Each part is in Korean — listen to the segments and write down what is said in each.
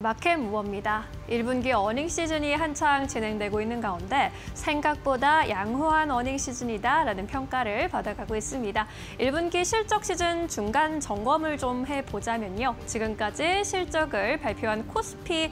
마켓 무버입니다. 1분기 어닝 시즌이 한창 진행되고 있는 가운데 생각보다 양호한 어닝 시즌이다라는 평가를 받아가고 있습니다. 1분기 실적 시즌 중간 점검을 좀 해보자면요. 지금까지 실적을 발표한 코스피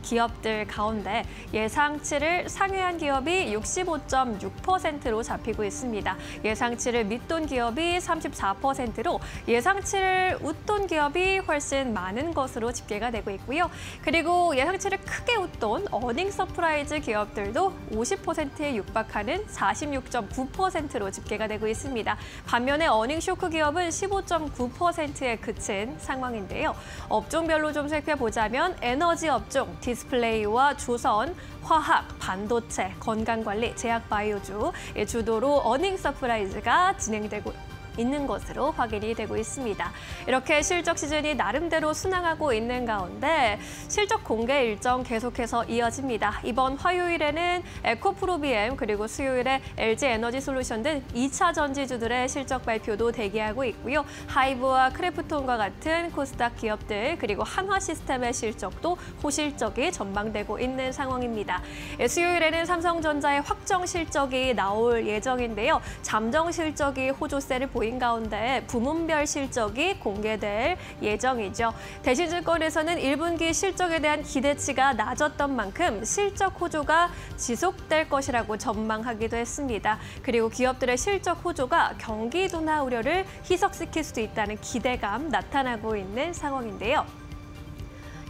기업들 가운데 예상치를 상회한 기업이 65.6%로 잡히고 있습니다. 예상치를 밑돈 기업이 34%로 예상치를 웃돈 기업이 훨씬 많은 것으로 집계가 되고 있고요. 그리고 예상치를 크게 웃돈 어닝 서프라이즈 기업들도 50%에 육박하는 46.9%로 집계가 되고 있습니다. 반면에 어닝 쇼크 기업은 15.9%에 그친 상황인데요. 업종별로 좀 살펴보자면 에너지 업종, 디스플레이와 조선, 화학, 반도체, 건강관리, 제약바이오주 주도로 어닝 서프라이즈가 진행되고 있는 것으로 확인이 되고 있습니다. 이렇게 실적 시즌이 나름대로 순항하고 있는 가운데 실적 공개 일정 계속해서 이어집니다. 이번 화요일에는 에코프로비엠 그리고 수요일에 LG에너지솔루션 등 2차 전지주들의 실적 발표도 대기하고 있고요. 하이브와 크래프톤과 같은 코스닥 기업들 그리고 한화시스템의 실적도 호실적이 전망되고 있는 상황입니다. 수요일에는 삼성전자의 확정 실적이 나올 예정인데요. 잠정 실적이 호조세를 보인 가운데 부문별 실적이 공개될 예정이죠. 대신증권에서는 1분기 실적에 대한 기대치가 낮았던 만큼 실적 호조가 지속될 것이라고 전망하기도 했습니다. 그리고 기업들의 실적 호조가 경기 둔화 우려를 희석시킬 수도 있다는 기대감 나타나고 있는 상황인데요.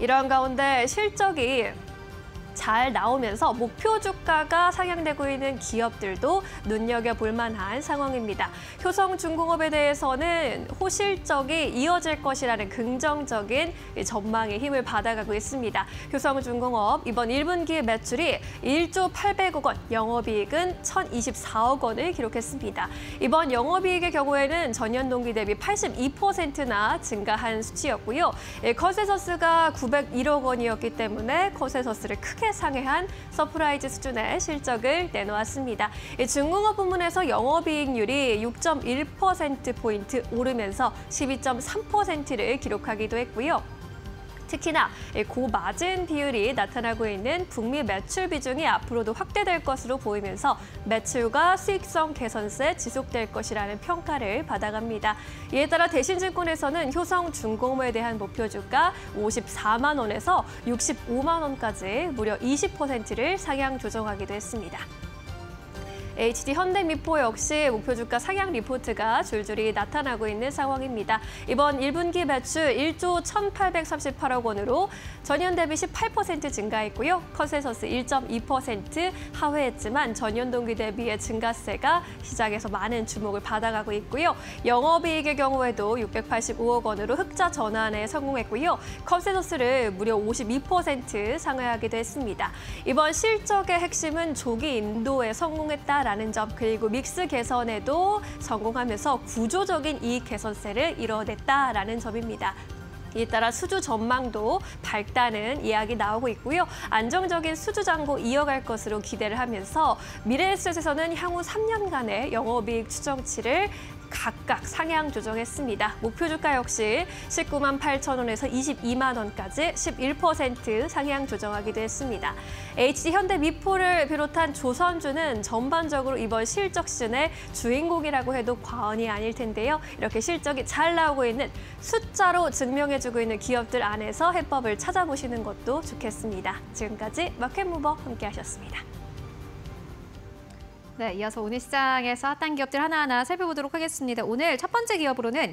이러한 가운데 실적이 잘 나오면서 목표 주가가 상향되고 있는 기업들도 눈여겨볼 만한 상황입니다. 효성중공업에 대해서는 호실적이 이어질 것이라는 긍정적인 전망의 힘을 받아가고 있습니다. 효성중공업 이번 1분기 매출이 1조 800억 원, 영업이익은 1,024억 원을 기록했습니다. 이번 영업이익의 경우에는 전년 동기 대비 82%나 증가한 수치였고요. 컨센서스가 901억 원이었기 때문에 컨센서스를 크게 상회한 서프라이즈 수준의 실적을 내놓았습니다. 중공업 부문에서 영업이익률이 6.1%포인트 오르면서 12.3%를 기록하기도 했고요. 특히나 고마진 비율이 나타나고 있는 북미 매출 비중이 앞으로도 확대될 것으로 보이면서 매출과 수익성 개선세 지속될 것이라는 평가를 받아갑니다. 이에 따라 대신증권에서는 효성중공업에 대한 목표 주가 54만 원에서 65만 원까지 무려 20%를 상향 조정하기도 했습니다. HD 현대미포 역시 목표 주가 상향 리포트가 줄줄이 나타나고 있는 상황입니다. 이번 1분기 매출 1조 1,838억 원으로 전년 대비 18% 증가했고요. 컨센서스 1.2% 하회했지만 전년 동기 대비의 증가세가 시장에서 많은 주목을 받아가고 있고요. 영업이익의 경우에도 685억 원으로 흑자 전환에 성공했고요. 컨센서스를 무려 52% 상회하기도 했습니다. 이번 실적의 핵심은 조기 인도에 성공했다. 라는 점 그리고 믹스 개선에도 성공하면서 구조적인 이익 개선세를 이뤄냈다라는 점입니다. 이에 따라 수주 전망도 밝다는 이야기 나오고 있고요. 안정적인 수주 잔고 이어갈 것으로 기대를 하면서 미래에셋에서는 향후 3년간의 영업이익 추정치를 각각 상향 조정했습니다. 목표 주가 역시 19만 8천 원에서 22만 원까지 11% 상향 조정하기도 했습니다. HD 현대미포를 비롯한 조선주는 전반적으로 이번 실적 시즌의 주인공이라고 해도 과언이 아닐 텐데요. 이렇게 실적이 잘 나오고 있는 숫자로 증명해주고 있는 기업들 안에서 해법을 찾아보시는 것도 좋겠습니다. 지금까지 마켓무버 함께하셨습니다. 네, 이어서 오늘 시장에서 핫한 기업들 하나하나 살펴보도록 하겠습니다. 오늘 첫 번째 기업으로는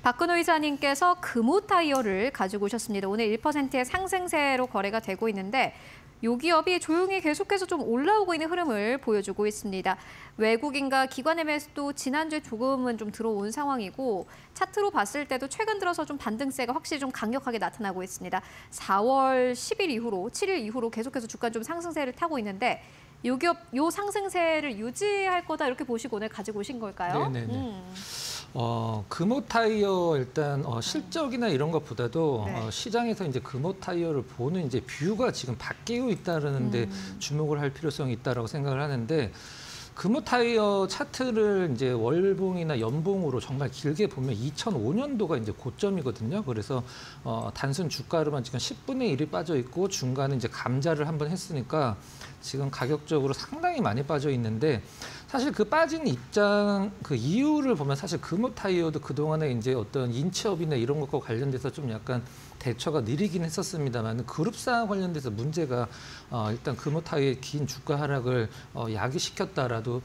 박근호 이사님께서 금호타이어를 가지고 오셨습니다. 오늘 1%의 상승세로 거래가 되고 있는데 이 기업이 조용히 계속해서 좀 올라오고 있는 흐름을 보여주고 있습니다. 외국인과 기관 매수도 지난주에 조금은 좀 들어온 상황이고 차트로 봤을 때도 최근 들어서 좀 반등세가 확실히 좀 강력하게 나타나고 있습니다. 4월 10일 이후로 7일 이후로 계속해서 주가 좀 상승세를 타고 있는데 이 기업 요 상승세를 유지할 거다 이렇게 보시고 오늘 가지고 오신 걸까요? 네네네. 금호타이어 일단 실적이나 이런 것보다도 네. 시장에서 이제 금호타이어를 보는 이제 뷰가 지금 바뀌고 있다는데 주목을 할 필요성이 있다라고 생각을 하는데 금호 타이어 차트를 이제 월봉이나 연봉으로 정말 길게 보면 2005년도가 이제 고점이거든요. 그래서 단순 주가로만 지금 10분의 1이 빠져 있고 중간에 이제 감자를 한번 했으니까 지금 가격적으로 상당히 많이 빠져 있는데 사실 그 빠진 입장 그 이유를 보면 사실 금호 타이어도 그동안에 이제 어떤 인체업이나 이런 것과 관련돼서 좀 약간 대처가 느리긴 했었습니다만 그룹사 관련돼서 문제가 일단 금호 타이어의 긴 주가 하락을 야기시켰다라고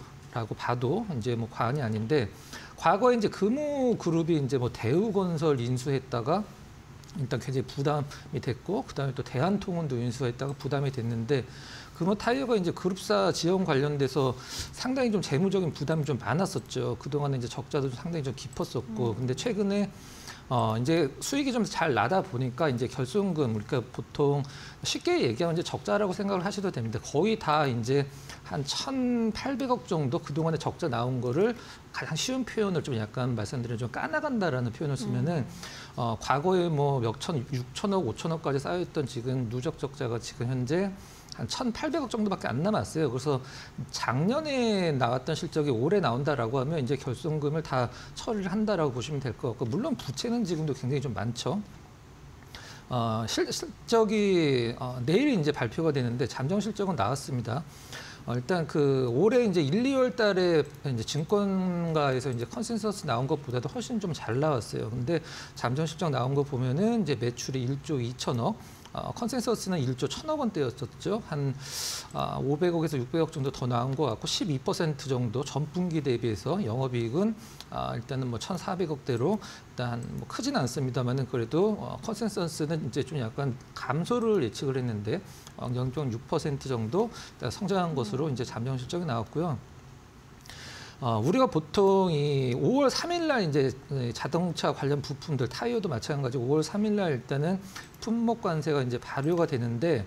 봐도 이제 뭐 과언이 아닌데 과거에 이제 금호 그룹이 이제 뭐 대우건설 인수했다가 일단 굉장히 부담이 됐고 그다음에 또 대한통운도 인수했다가 부담이 됐는데 금호 타이어가 이제 그룹사 지원 관련돼서 상당히 좀 재무적인 부담이 좀 많았었죠. 그동안에 이제 적자도 상당히 좀 깊었었고 근데 최근에 이제 수익이 좀 잘 나다 보니까 이제 결손금, 그러니까 보통 쉽게 얘기하면 이제 적자라고 생각을 하셔도 됩니다. 거의 다 이제 한 1,800억 정도 그동안에 적자 나온 거를 가장 쉬운 표현을 좀 약간 말씀드리면 좀 까나간다라는 표현을 쓰면은 과거에 뭐 몇 천, 6천억, 5천억까지 쌓여있던 지금 누적 적자가 지금 현재 한 1,800억 정도밖에 안 남았어요. 그래서 작년에 나왔던 실적이 올해 나온다라고 하면 이제 결손금을 다 처리를 한다라고 보시면 될 것 같고 물론 부채는 지금도 굉장히 좀 많죠. 실적이 내일 이제 발표가 되는데 잠정 실적은 나왔습니다. 일단 그 올해 이제 1, 2월 달에 이제 증권가에서 이제 컨센서스 나온 것보다도 훨씬 좀 잘 나왔어요. 근데 잠정 실적 나온 거 보면은 이제 매출이 1조 2천억, 컨센서스는 1조 1천억 원대였었죠. 한 500억에서 600억 정도 더 나온 것 같고 12% 정도 전분기 대비해서 영업이익은 일단은 뭐 1,400억대로 일단 뭐 크진 않습니다만은 그래도 컨센서스는 이제 좀 약간 감소를 예측을 했는데 0.6% 정도 성장한 것으로 이제 잠정 실적이 나왔고요. 우리가 보통 이 5월 3일 날 이제 자동차 관련 부품들 타이어도 마찬가지고 5월 3일 날 일단은 품목 관세가 이제 발효가 되는데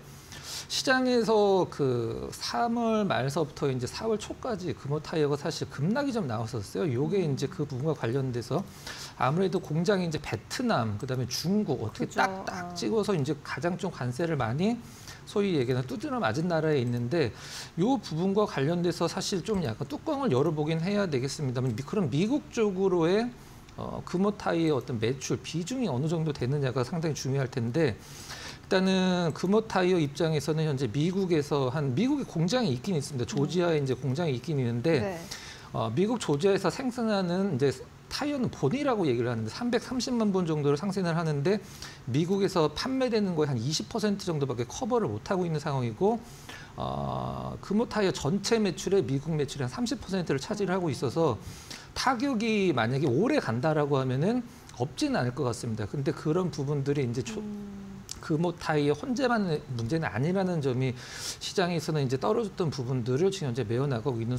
시장에서 그 3월 말서부터 이제 4월 초까지 금호 타이어가 사실 급락이 좀 나왔었어요. 요게 이제 그 부분과 관련돼서 아무래도 공장이 이제 베트남, 그다음에 중국 어떻게 그죠. 딱딱 찍어서 이제 가장 좀 관세를 많이 소위 얘기하는 두드려 맞은 나라에 있는데 이 부분과 관련돼서 사실 좀 약간 뚜껑을 열어보긴 해야 되겠습니다만 그런 미국 쪽으로의 금호 타이의 어떤 매출 비중이 어느 정도 되느냐가 상당히 중요할 텐데 일단은 금호 타이어 입장에서는 현재 미국에서 미국에 공장이 있긴 있습니다. 조지아에 이제 공장이 있긴 있는데 네. 미국 조지아에서 생산하는 이제 타이어는 본이라고 얘기를 하는데 330만 본 정도를 생산을 하는데 미국에서 판매되는 거의 한 20% 정도밖에 커버를 못하고 있는 상황이고 금호 타이어 전체 매출의 미국 매출의 한 30%를 차지하고 있어서 타격이 만약에 오래 간다라고 하면은 없지는 않을 것 같습니다. 근데 그런 부분들이 이제 금호 타이어 혼자만 문제는 아니라는 점이 시장에서는 이제 떨어졌던 부분들을 지금 현재 메워나가고 있는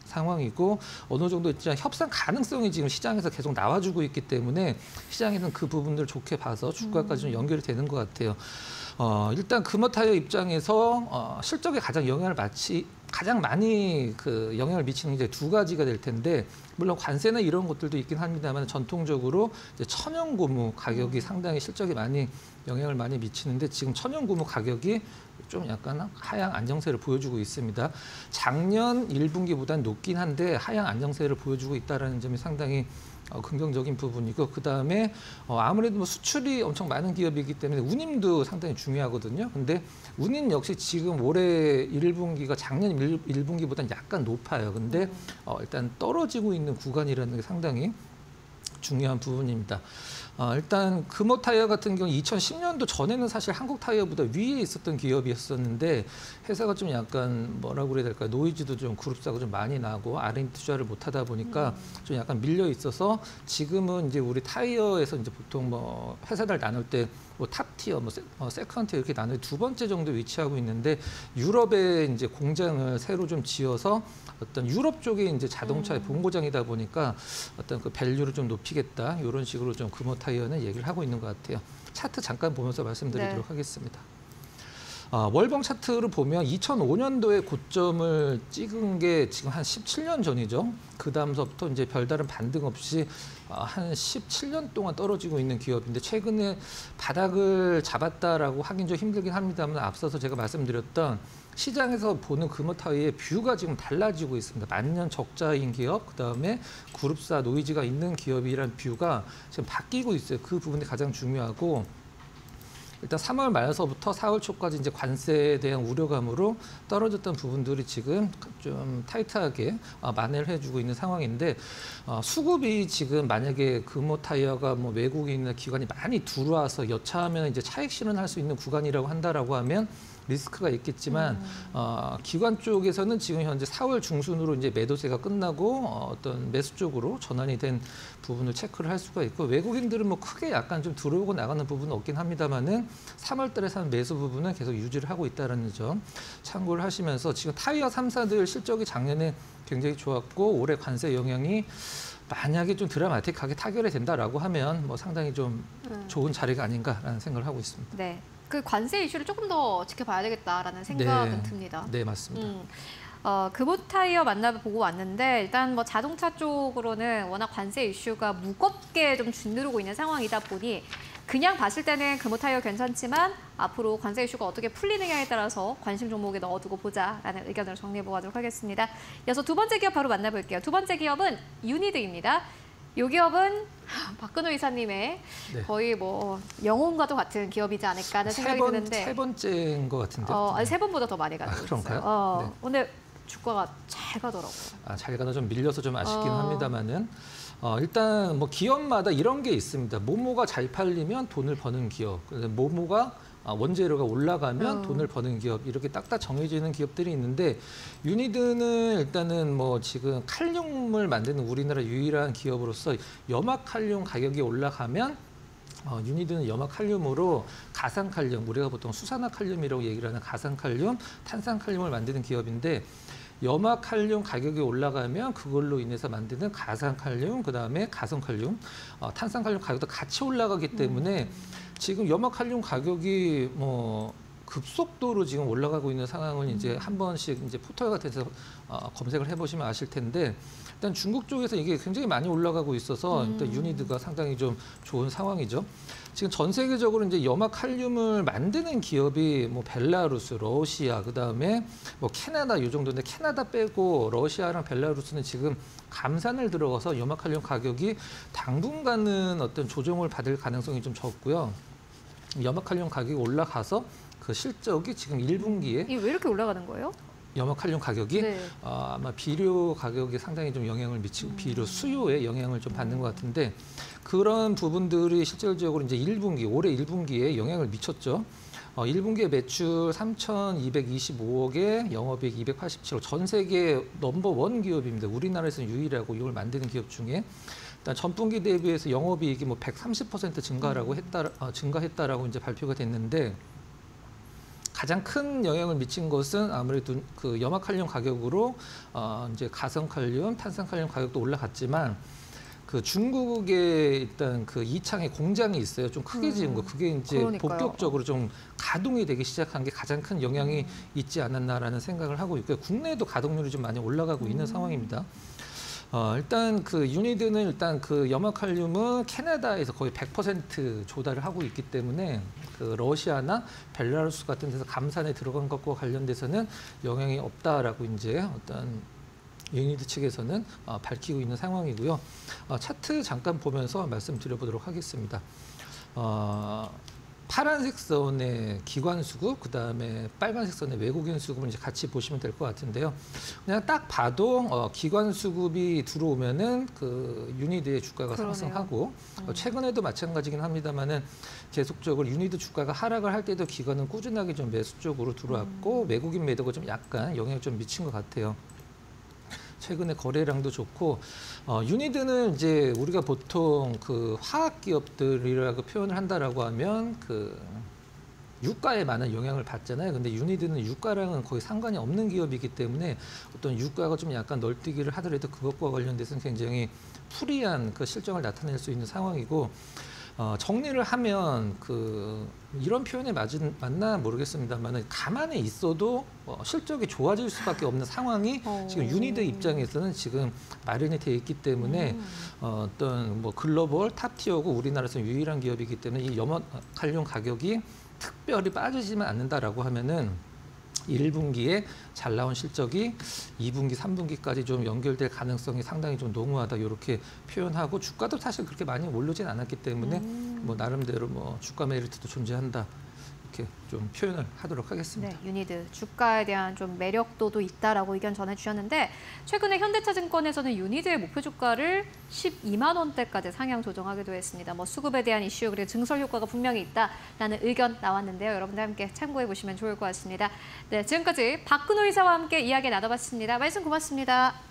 상황이고 어느 정도 있지만 협상 가능성이 지금 시장에서 계속 나와주고 있기 때문에 시장에서는 그 부분들을 좋게 봐서 주가까지 좀 연결이 되는 것 같아요. 일단 금호 타이어 입장에서 실적에 가장 많이 그 영향을 미치는 게 두 가지가 될 텐데 물론 관세나 이런 것들도 있긴 합니다만 전통적으로 이제 천연 고무 가격이 상당히 실적에 많이 영향을 많이 미치는데 지금 천연 고무 가격이 좀 약간 하향 안정세를 보여주고 있습니다. 작년 1분기보다는 높긴 한데 하향 안정세를 보여주고 있다는 점이 상당히 긍정적인 부분이고 그다음에 아무래도 뭐 수출이 엄청 많은 기업이기 때문에 운임도 상당히 중요하거든요. 근데 운임 역시 지금 올해 1분기가 작년 1분기보다는 약간 높아요. 근데 일단 떨어지고 있는 구간이라는 게 상당히 중요한 부분입니다. 일단 금호 타이어 같은 경우 2010년도 전에는 사실 한국 타이어보다 위에 있었던 기업이었었는데 회사가 좀 약간 뭐라고 그래야 될까요? 노이즈도 좀 그룹사가 좀 많이 나고 R&D 투자를 못 하다 보니까 좀 약간 밀려 있어서 지금은 이제 우리 타이어에서 이제 보통 뭐 회사들 나눌 때 뭐 탑티어, 세컨티어 이렇게 나눌 두 번째 정도 위치하고 있는데 유럽에 이제 공장을 새로 좀 지어서 어떤 유럽 쪽에 이제 자동차의 본고장이다 보니까 어떤 그 밸류를 좀 높이겠다 이런 식으로 좀 금호 타이어는 얘기를 하고 있는 것 같아요. 차트 잠깐 보면서 말씀드리도록 하겠습니다. 월봉 차트를 보면 2005년도에 고점을 찍은 게 지금 한 17년 전이죠. 그 다음서부터 이제 별다른 반등 없이 한 17년 동안 떨어지고 있는 기업인데 최근에 바닥을 잡았다라고 하긴 좀 힘들긴 합니다만 앞서서 제가 말씀드렸던 시장에서 보는 금호타이의 뷰가 지금 달라지고 있습니다. 만년 적자인 기업, 그다음에 그룹사 노이즈가 있는 기업이란 뷰가 지금 바뀌고 있어요. 그 부분이 가장 중요하고 일단 3월 말서부터 4월 초까지 이제 관세에 대한 우려감으로 떨어졌던 부분들이 지금 좀 타이트하게 만회를 해주고 있는 상황인데 수급이 지금 만약에 금호타이어가 뭐 외국인이나 기관이 많이 들어와서 여차하면 이제 차익 실현할 수 있는 구간이라고 한다라고 하면 리스크가 있겠지만 기관 쪽에서는 지금 현재 4월 중순으로 이제 매도세가 끝나고 어떤 매수 쪽으로 전환이 된 부분을 체크를 할 수가 있고 외국인들은 뭐 크게 약간 좀 들어오고 나가는 부분은 없긴 합니다만은 3월달에 산 매수 부분은 계속 유지를 하고 있다는 점 참고를 하시면서 지금 타이어 3사들 실적이 작년에 굉장히 좋았고 올해 관세 영향이 만약에 좀 드라마틱하게 타결이 된다라고 하면 뭐 상당히 좀 좋은 자리가 아닌가라는 생각을 하고 있습니다. 네. 그 관세 이슈를 조금 더 지켜봐야 되겠다라는 생각은 듭니다. 네, 맞습니다. 금호타이어 만나보고 왔는데 일단 뭐 자동차 쪽으로는 워낙 관세 이슈가 무겁게 좀 짓누르고 있는 상황이다 보니 그냥 봤을 때는 금호타이어 괜찮지만 앞으로 관세 이슈가 어떻게 풀리느냐에 따라서 관심 종목에 넣어두고 보자라는 의견을 정리해보도록 하겠습니다. 이어서 두 번째 기업 바로 만나볼게요. 두 번째 기업은 유니드입니다. 이 기업은 박근호 이사님의 네. 거의 뭐 영혼과도 같은 기업이지 않을까 하는 생각이 드는데 세 번째인 것 같은데요. 아니, 세 번보다 더 많이 가고 그런가요? 있어요. 네. 근데 주가가 잘 가더라고요. 잘 가다 좀 밀려서 좀 아쉽긴 합니다만은 일단 뭐 기업마다 이런 게 있습니다. 모모가 잘 팔리면 돈을 버는 기업, 모모가 원재료가 올라가면 돈을 버는 기업 이렇게 딱딱 정해지는 기업들이 있는데 유니드는 일단은 뭐 지금 칼륨을 만드는 우리나라 유일한 기업으로서 염화칼륨 가격이 올라가면 유니드는 염화칼륨으로 가상칼륨, 우리가 보통 수산화칼륨이라고 얘기를 하는 가상칼륨, 탄산칼륨을 만드는 기업인데 염화칼륨 가격이 올라가면 그걸로 인해서 만드는 가상칼륨, 그다음에 가성칼륨, 탄산칼륨 가격도 같이 올라가기 때문에 지금 염화칼륨 가격이 뭐 급속도로 지금 올라가고 있는 상황은 이제 한 번씩 이제 포털 같은 데서 검색을 해보시면 아실 텐데 일단 중국 쪽에서 이게 굉장히 많이 올라가고 있어서 일단 유니드가 상당히 좀 좋은 상황이죠. 지금 전 세계적으로 이제 염화칼륨을 만드는 기업이 뭐 벨라루스, 러시아, 그다음에 뭐 캐나다 이 정도인데 캐나다 빼고 러시아랑 벨라루스는 지금 감산을 들어가서 염화칼륨 가격이 당분간은 어떤 조정을 받을 가능성이 좀 적고요. 염화칼륨 가격이 올라가서 그 실적이 지금 1분기에 이게 왜 이렇게 올라가는 거예요? 염화칼륨 가격이 네. 아마 비료 가격에 상당히 좀 영향을 미치고 비료 수요에 영향을 좀 받는 것 같은데 그런 부분들이 실질적으로 이제 1분기 올해 1분기에 영향을 미쳤죠. 1분기에 매출 3,225억에 영업이익 287억, 전 세계 넘버원 기업입니다. 우리나라에서는 유일하고 이걸 만드는 기업 중에 일단 전분기 대비해서 영업이익이 뭐 130% 증가했다라고 이제 발표가 됐는데. 가장 큰 영향을 미친 것은 아무래도 그 염화칼륨 가격으로 이제 가성칼륨, 탄산칼륨 가격도 올라갔지만 그 중국에 일단 그 이창에 공장이 있어요. 좀 크게 지은 거. 그게 이제 그러니까요. 본격적으로 좀 가동이 되기 시작한 게 가장 큰 영향이 있지 않았나라는 생각을 하고 있고요. 국내에도 가동률이 좀 많이 올라가고 있는 상황입니다. 일단 그 유니드는 일단 그 염화칼륨은 캐나다에서 거의 100% 조달을 하고 있기 때문에 그 러시아나 벨라루스 같은 데서 감산에 들어간 것과 관련돼서는 영향이 없다라고 이제 어떤 유니드 측에서는 밝히고 있는 상황이고요. 차트 잠깐 보면서 말씀드려보도록 하겠습니다. 파란색 선의 기관 수급, 그다음에 빨간색 선의 외국인 수급을 이제 같이 보시면 될 것 같은데요. 그냥 딱 봐도 기관 수급이 들어오면은 그 유니드의 주가가 그러네요. 상승하고 최근에도 마찬가지긴 합니다만은 계속적으로 유니드 주가가 하락을 할 때도 기관은 꾸준하게 좀 매수 쪽으로 들어왔고 외국인 매도가 좀 약간 영향을 좀 미친 것 같아요. 최근에 거래량도 좋고 유니드는 이제 우리가 보통 그 화학 기업들이라고 표현을 한다라고 하면 그 유가에 많은 영향을 받잖아요. 근데 유니드는 유가랑은 거의 상관이 없는 기업이기 때문에 어떤 유가가 좀 약간 널뛰기를 하더라도 그것과 관련돼서는 굉장히 풀이한 그 실적을 나타낼 수 있는 상황이고 정리를 하면 이런 표현이 맞나 모르겠습니다만 가만히 있어도 실적이 좋아질 수밖에 없는 상황이 지금 유니드 입장에서는 지금 마련이 돼 있기 때문에 어떤 뭐 글로벌 탑티어고 우리나라에서 유일한 기업이기 때문에 이 염화칼륨 가격이 특별히 빠지지만 않는다라고 하면은 1분기에 잘 나온 실적이 2분기, 3분기까지 좀 연결될 가능성이 상당히 좀 농후하다 이렇게 표현하고 주가도 사실 그렇게 많이 오르진 않았기 때문에 뭐 나름대로 뭐 주가 메리트도 존재한다 이렇게 좀 표현을 하도록 하겠습니다. 네, 유니드 주가에 대한 좀 매력도도 있다라고 의견 전해주셨는데 최근에 현대차증권에서는 유니드의 목표 주가를 12만 원대까지 상향 조정하기도 했습니다. 뭐 수급에 대한 이슈 그리고 증설 효과가 분명히 있다라는 의견 나왔는데요. 여러분들 함께 참고해 보시면 좋을 것 같습니다. 네, 지금까지 박근호 이사와 함께 이야기 나눠봤습니다. 말씀 고맙습니다.